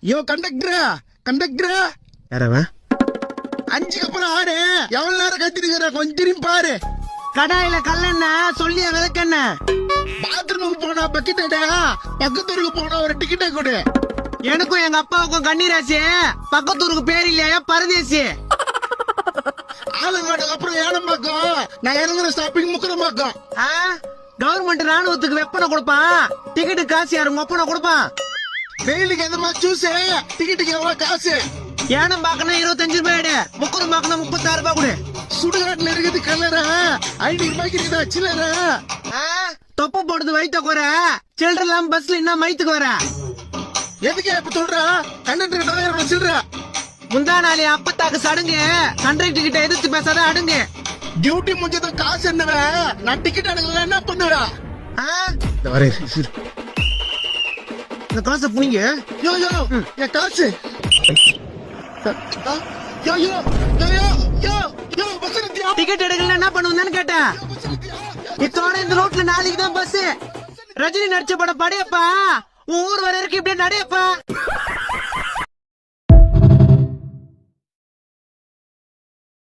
யோ கண்டக்டரா கண்டக்டரா யாரவன்? 5 அப்புறம் 6 எவ்வளவு நேரம் கத்திருக்கிற கொஞ்சம் திரும்பி பாரு. கடாயில கல்லெண்ண சொல்லிய விளக்கெண்ண. பாத்ரூமுக்கு போனா பக்கெட்டா பக்கத்தூருக்கு போனா ஒரு டிக்கெட்டை கொடு. எனக்கும் எங்க அப்பாவுக்கும் கண்ணீராசி. பக்கத்தூருக்கு பேர் இல்லையா பரதேசி. ஆலங்காடு அப்புறம் ஏனம்பாக்கம். நான் இறங்குற ஸ்டாப்பிங் முக்கரம்பாக்கம். கவர்மெண்ட் ராணுவத்துக்கு வெப்பனை கொடுப்பான். டிக்கெட்டு காசு யாரு உங்க ஒப்பனை கொடுப்பான். வெயிலுக்கு எதமா ஜூஸ் டிக்கெட்டுக்கு எவ்வளவு காசு? ஏனம் பாக்கணும் 25 ரூபாய், முக்கரம் பாக்கணும் 36 ரூபாய் கொடு. சுடுகாட்டுல இருக்குது கல்லற 500 ரூபாய்க்கு இருக்குதா சில்லற? தொப்ப போடுறது வயிற்ற குறை. சில்லற இல்லாம பஸ்ல என்ன மயித்துக்கு வர? எதுக்கு இப்ப சொல்ற? கண்டக்டர் டிரைவர் சில்லற. முந்தா நாளே அப்பத்தாக்கு சடுங்கு. கண்டக்டர் கிட்ட எதிர்த்து பேசாத அடுங்கு. டியூட்டி முடிஞ்சதும் காசு என்னவ? நான் டிக்கெட் எடுக்கல என்ன பண்ணுவ? இந்த காசை புனிங்க. யோ யோ என் காசு. யோ யோ யோ யோ யோ பஸ் நிறுத்தியா? டிக்கெட் எடுக்கல என்ன பண்ணுவேன்னு கேட்டேன். இத்தோட இந்த ரோட்ல நாளைக்கு தான் பஸ். ரஜினி நடிச்ச படம் படையப்பா. ஊர் வர இருக்கு இப்படியே நடையப்பா.